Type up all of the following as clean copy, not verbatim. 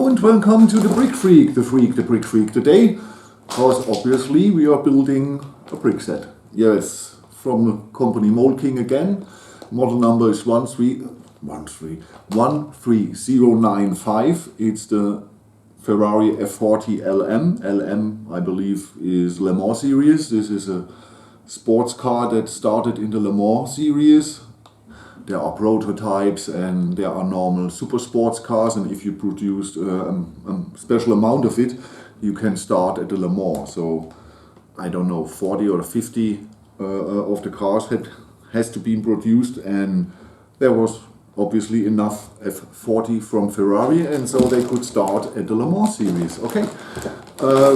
Hello and welcome to the Brick Freak, the Brick Freak today, because obviously we are building a brick set. Yes, from the company Mould again. Model number is 13095. It's the Ferrari F40 LM. LM, I believe, is Le Mans series. This is a sports car that started in the Le Mans series. There are prototypes and there are normal super sports cars, and if you produce a special amount of it, you can start at the Le Mans. So I don't know, 40 or 50 of the cars has to be produced, and there was obviously enough F40 from Ferrari, and so they could start at the Le Mans series. Okay,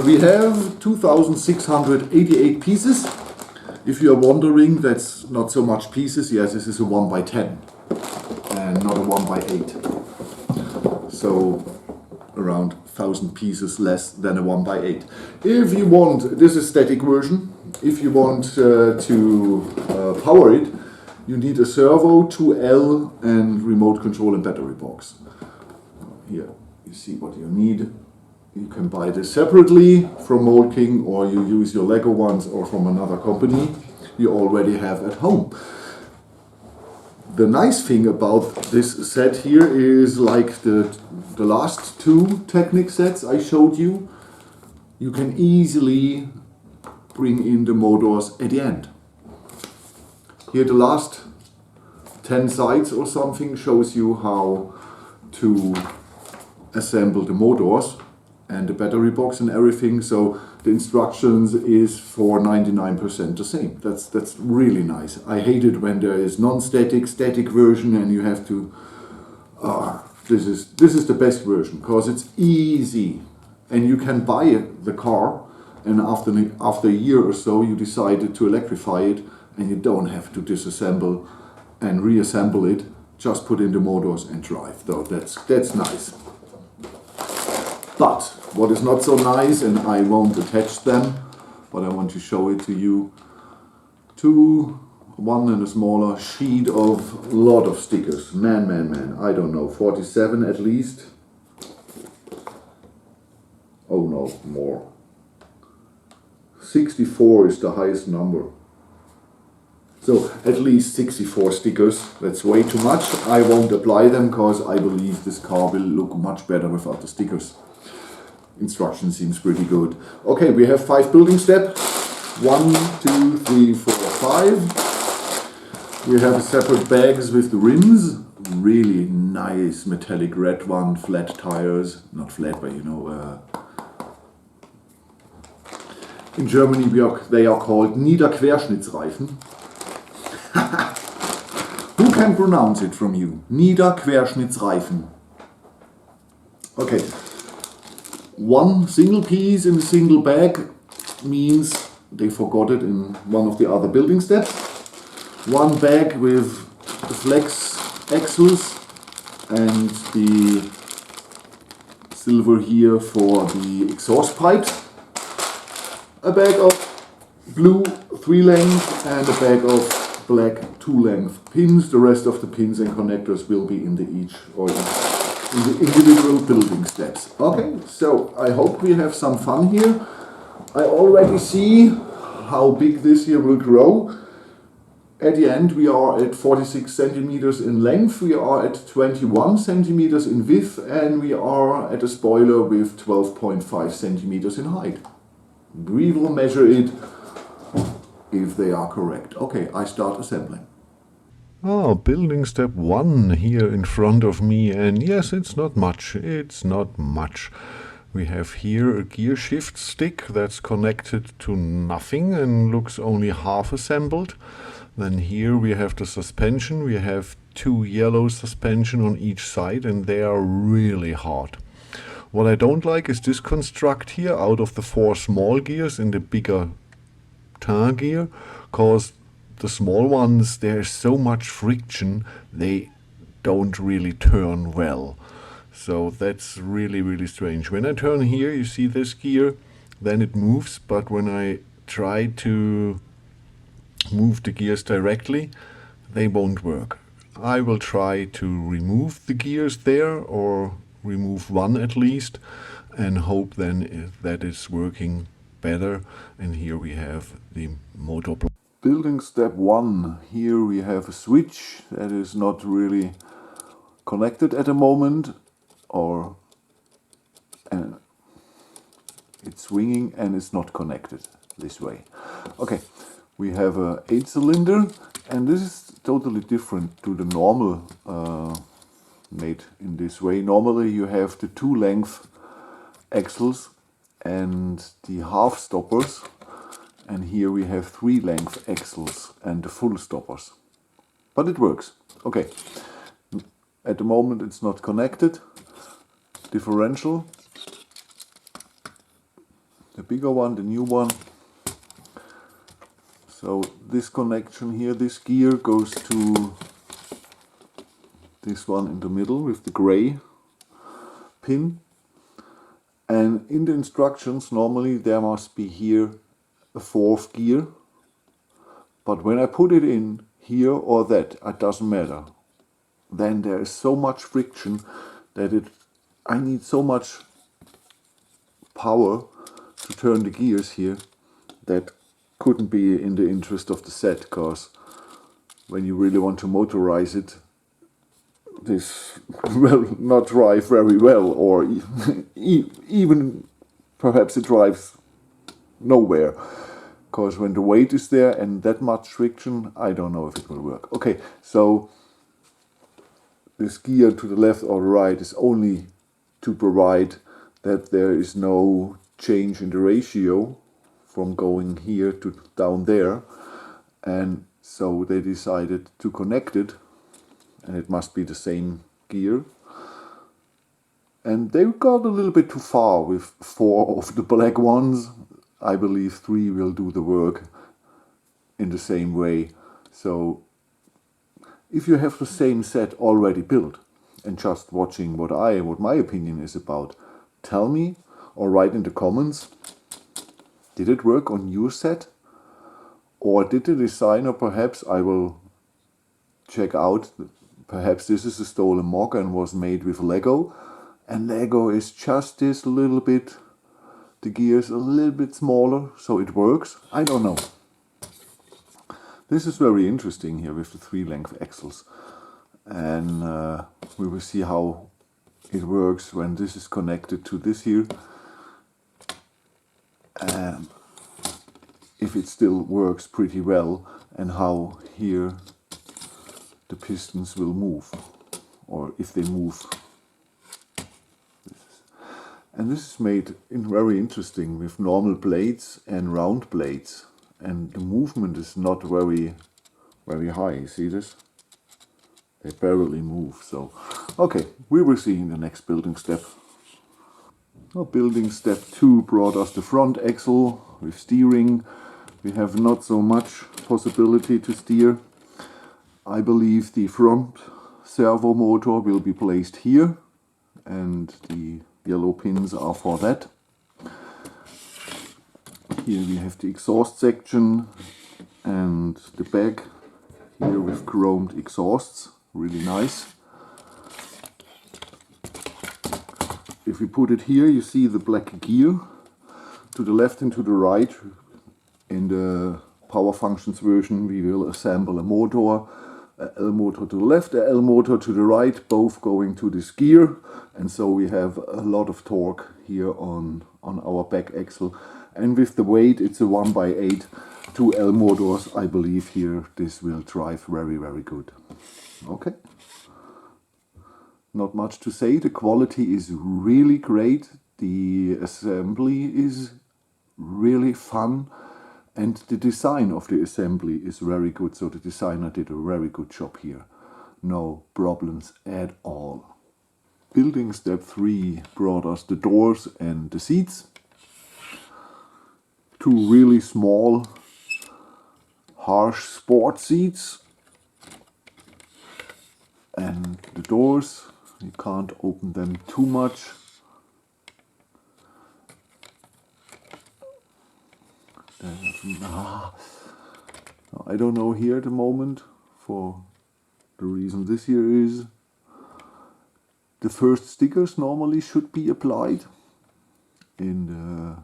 we have 2,688 pieces. If you are wondering, that's not so much pieces. Yes, this is a 1x10 and not a 1x8. So around 1,000 pieces less than a 1x8. If you want, this is static version. If you want to power it, you need a servo, 2L, and remote control and battery box. Here you see what you need. You can buy this separately from Mould, or you use your Lego ones or from another company you already have at home. The nice thing about this set here is, like the last two Technic sets I showed you, you can easily bring in the motors at the end. Here the last 10 sides or something shows you how to assemble the motors and the battery box and everything, so the instructions is for 99% the same. That's really nice. I hate it when there is non-static, static version and you have to. This is the best version because it's easy, and you can buy the car, and after a year or so you decided to electrify it, and you don't have to disassemble and reassemble it. Just put in the motors and drive. Though that's nice. But what is not so nice, and I won't attach them, but I want to show it to you, one and a smaller sheet of a lot of stickers. Man, I don't know, 47 at least. Oh no, more. 64 is the highest number. So at least 64 stickers. That's way too much. I won't apply them because I believe this car will look much better without the stickers. Instruction seems pretty good. Okay, we have 5 building steps. 1, 2, 3, 4, 5. We have separate bags with the rims. Really nice metallic red one, flat tires. Not flat, but you know. In Germany they are called Niederquerschnittsreifen. Who can pronounce it from you? Niederquerschnittsreifen. Okay. One single piece in a single bag means they forgot it in one of the other building steps. One bag with the flex axles and the silver here for the exhaust pipes. A bag of blue 3-length and a bag of black 2-length pins. The rest of the pins and connectors will be in the individual building steps. Okay, so I hope we have some fun here. I already see how big this here will grow. At the end we are at 46 centimeters in length, we are at 21 centimeters in width, and we are at a spoiler with 12.5 centimeters in height. We will measure it if they are correct. Okay, I start assembling. Oh, building step 1 here in front of me, and yes, it's not much. We have here a gear shift stick that's connected to nothing and looks only half assembled. Then here we have the suspension. We have 2 yellow suspension on each side, and they are really hard. What I don't like is this construct here out of the 4 small gears in the bigger turn gear, cause the small ones, there's so much friction, they don't really turn well. So that's really strange. When I turn here, you see this gear, then it moves, but when I try to move the gears directly, they won't work. I will try to remove the gears there or remove one at least and hope then that it's working better. And here we have the motor block. Building step 1. Here we have a switch that is not really connected at the moment, or it's swinging and it's not connected this way. Okay, we have a 8-cylinder, and this is totally different to the normal made in this way. Normally you have the 2-length axles and the half stoppers, and here we have 3-length axles and the full stoppers. But it works. Okay, at the moment it's not connected. Differential, the bigger one, the new one. So this connection here, this gear goes to this one in the middle with the gray pin. And in the instructions normally there must be here a 4th gear. But when I put it in here or that, it doesn't matter. Then there is so much friction that I need so much power to turn the gears here that couldn't be in the interest of the set, because when you really want to motorize it, this will not drive very well, or even perhaps it drives nowhere, because when the weight is there and that much friction, I don't know if it will work. Okay, so this gear to the left or the right is only to provide that there is no change in the ratio from going here to down there, and so they decided to connect it, and it must be the same gear. And they got a little bit too far with 4 of the black ones. I believe 3 will do the work in the same way. So if you have the same set already built and just watching what my opinion is about, tell me or write in the comments, did it work on your set? Or did the designer, perhaps I will check out, perhaps this is a stolen mock and was made with Lego, and Lego is just this little bit, the gears a little bit smaller, so it works. I don't know. This is very interesting here with the 3-length axles, and we will see how it works when this is connected to this here, and if it still works pretty well, and how here the pistons will move, or if they move. And this is made very interesting with normal blades and round blades, and the movement is not very high. You see this? They barely move. So okay, we will see in the next building step. Well, building step 2 brought us the front axle with steering. We have not so much possibility to steer. I believe the front servo motor will be placed here, and the yellow pins are for that. Here we have the exhaust section and the back here with chromed exhausts, really nice. If we put it here, you see the black gear to the left and to the right. In the Power Functions version we will assemble a motor, a L motor to the left, a L motor to the right, both going to this gear, and so we have a lot of torque here on our back axle. And with the weight, it's a 1/8, 2 L motors. I believe here this will drive very good. Okay, not much to say. The quality is really great, the assembly is really fun, and the design of the assembly is very good, so the designer did a very good job here. No problems at all. Building step 3 brought us the doors and the seats. 2 really small, harsh sport seats. And the doors, you can't open them too much. I don't know here at the moment, for the reason this here is. the first stickers normally should be applied in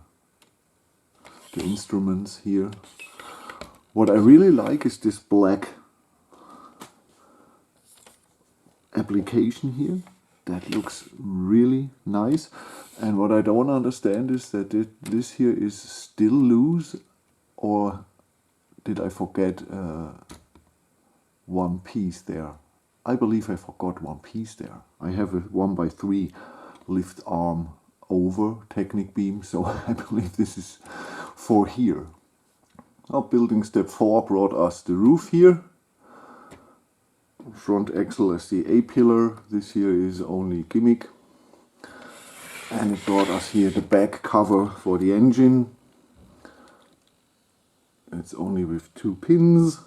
the instruments here. What I really like is this black application here. That looks really nice. And what I don't understand is that this here is still loose, or did I forget one piece there? I believe I forgot one piece there. I have a 1x3 lift arm over Technic beam, so I believe this is for here. Now building step 4 brought us the roof here. Front axle as the A-pillar. This here is only gimmick. And it brought us here the back cover for the engine. It's only with 2 pins,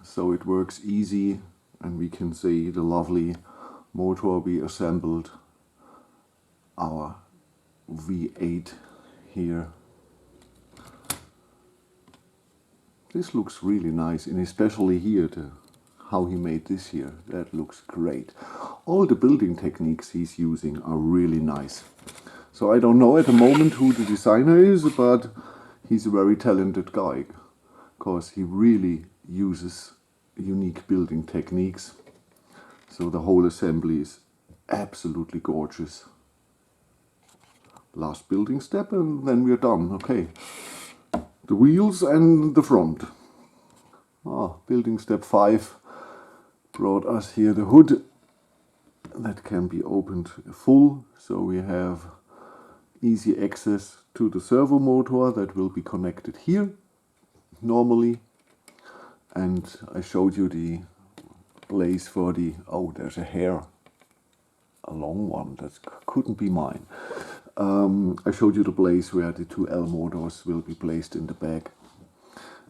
so it works easy, and we can see the lovely motor we assembled, our V8 here. This looks really nice, and especially here how he made this here. That looks great. All the building techniques he's using are really nice. So I don't know at the moment who the designer is, but he's a very talented guy, because he really uses unique building techniques. So the whole assembly is absolutely gorgeous. Last building step and then we're done. Okay, the wheels and the front. Building step 5 brought us here the hood that can be opened full, so we have easy access to the servo motor that will be connected here normally. And I showed you the blaze for the, oh, there's a hair, a long one, that couldn't be mine. I showed you the blaze where the 2 L motors will be placed in the back,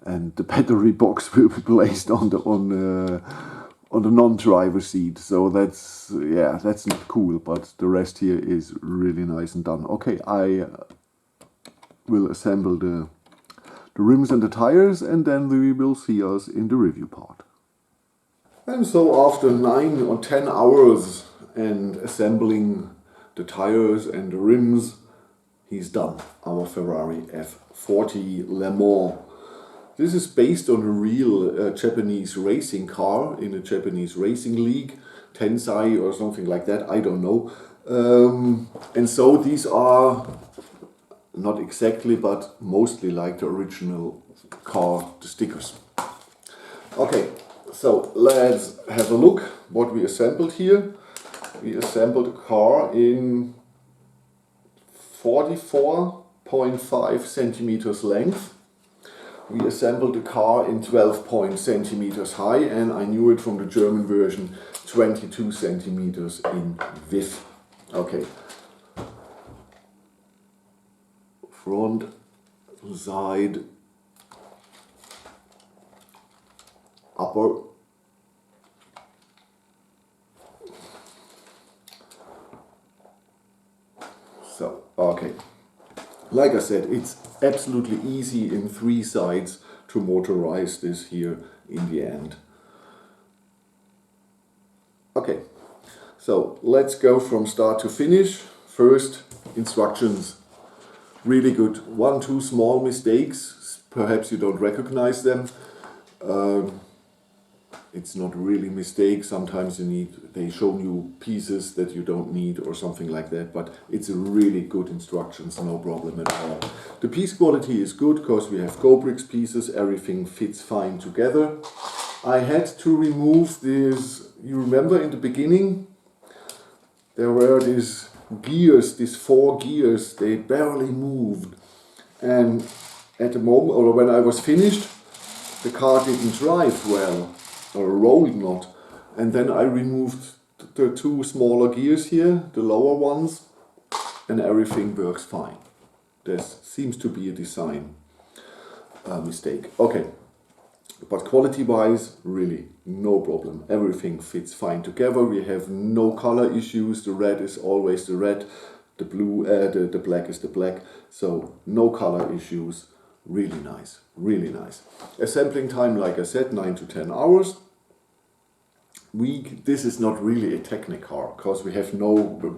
and the battery box will be placed on the non-driver seat. So that's, yeah, that's not cool, but the rest here is really nice and done. Okay, I will assemble the rims and the tires, and then we will see us in the review part. And so after 9 or 10 hours and assembling the tires and the rims, he's done, our Ferrari F40 Le Mans. This is based on a real Japanese racing car in a Japanese racing league, Tensai or something like that, I don't know. And so these are not exactly, but mostly like the original car, the stickers. Okay, so let's have a look what we assembled here. We assembled a car in 44.5 centimeters length. We assembled the car in 12 centimeters high, and I knew it from the German version, 22 centimeters in width. Okay. Front, side, upper, so, okay. Like I said, it's absolutely easy in 3 sides to motorize this here in the end. Okay, so let's go from start to finish. First, instructions. Really good. 1-2 small mistakes, perhaps you don't recognize them. It's not really mistake. Sometimes they show you pieces that you don't need or something like that, but it's a really good instructions, no problem at all. The piece quality is good because we have GoBricks pieces, everything fits fine together. I had to remove this, you remember in the beginning, there were these gears, these 4 gears, they barely moved. And at the moment, or when I was finished, the car didn't drive well, or rolled not. And then I removed the 2 smaller gears here, the lower ones, and everything works fine. There seems to be a design mistake. Okay, but quality-wise, really no problem. Everything fits fine together. We have no color issues. The red is always the red, the blue, the black is the black. So no color issues. Really nice, really nice. Assembling time, like I said, 9 to 10 hours. this is not really a Technic car, because we have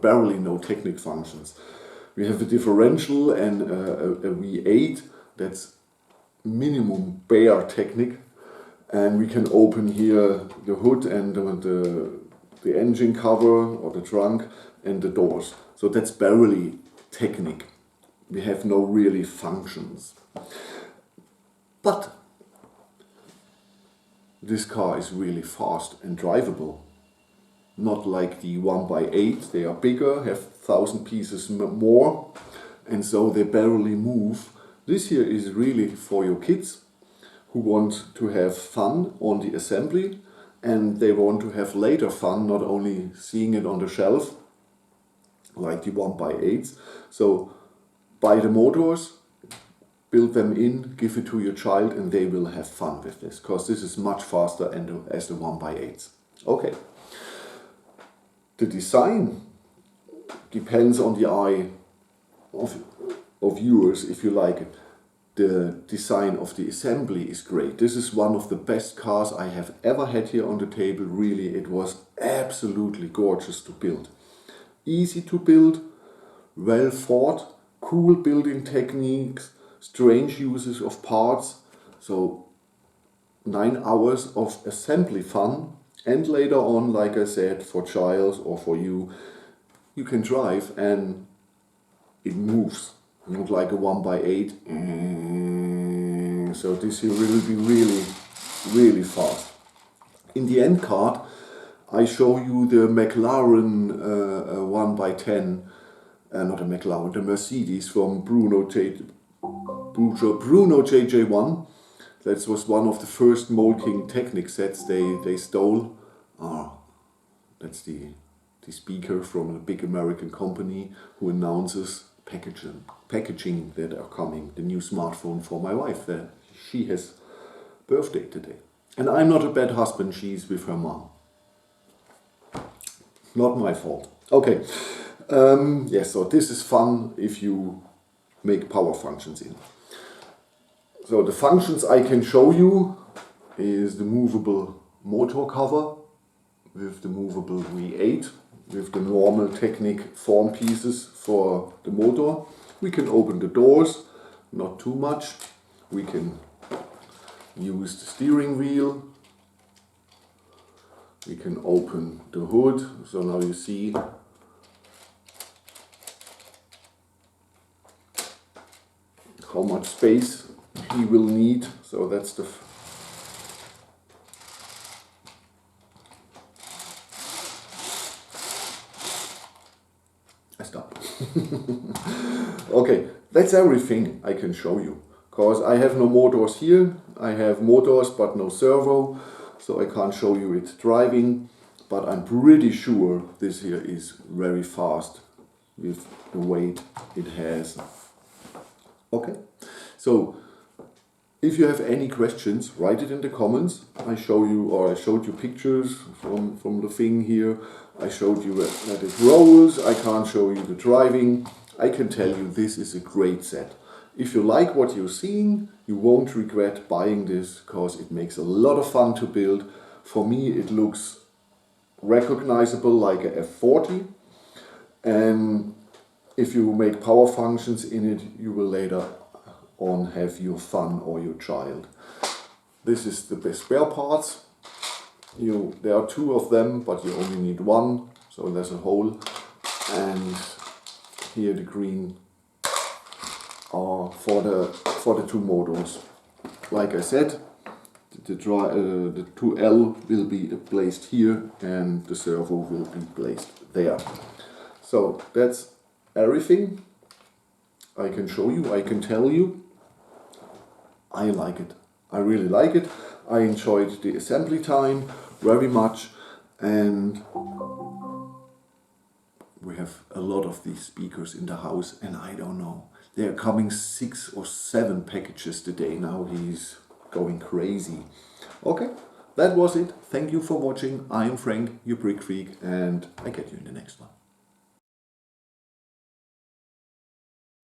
barely no Technic functions. We have a differential and a V8 that's minimum bare Technic, and we can open here the hood and the engine cover or the trunk and the doors. So that's barely Technic. We have no really functions. But this car is really fast and drivable. Not like the 1x8, they are bigger, have 1,000 pieces more, and so they barely move. This here is really for your kids who want to have fun on the assembly, and they want to have later fun, not only seeing it on the shelf like the 1x8s. So buy the motors, build them in, give it to your child, and they will have fun with this, because this is much faster as the 1x8s. Okay. The design depends on the eye of viewers, if you like it. The design of the assembly is great. This is one of the best cars I have ever had here on the table. Really, it was absolutely gorgeous to build. Easy to build, well thought, cool building techniques, strange uses of parts. So 9 hours of assembly fun, and later on, like I said, for child or for you, you can drive and it moves, not like a 1x8. So this here will be really, really fast. In the end card, I show you the McLaren 1x10, not a McLaren, the Mercedes from Bruno JJ1. That was one of the first Mould King Technic sets they stole. That's the speaker from a big American company who announces packaging that are coming. The new smartphone for my wife. She has birthday today. And I'm not a bad husband, she's with her mom. Not my fault. Okay. Yes, so this is fun if you make power functions in. So the functions I can show you is the movable motor cover with the movable V8, with the normal Technic form pieces for the motor. We can open the doors, not too much. We can use the steering wheel. We can open the hood. So now you see how much space he will need. So that's the I stop. Okay, that's everything I can show you, because I have no motors here. I have motors but no servo, so I can't show you it driving, but I'm pretty sure this here is very fast with the weight it has. Okay, so if you have any questions, write it in the comments. I showed you pictures from the thing here. I showed you that it rolls. I can't show you the driving. I can tell you this is a great set. If you like what you're seeing, you won't regret buying this, because it makes a lot of fun to build. For me, it looks recognizable like a F40. And if you make power functions in it, you will later on have your fun or your child. This is the spare parts. There are 2 of them, but you only need 1, so there's a hole. And here the green are for the 2 motors. Like I said, the 2L will be placed here and the servo will be placed there. So that's everything I can show you, I can tell you. I like it. I really like it. I enjoyed the assembly time very much, and we have a lot of these speakers in the house, and I don't know. They are coming 6 or 7 packages today. Now he's going crazy. Okay, that was it. Thank you for watching. I am Frank, your Brick Freak, and I get you in the next one.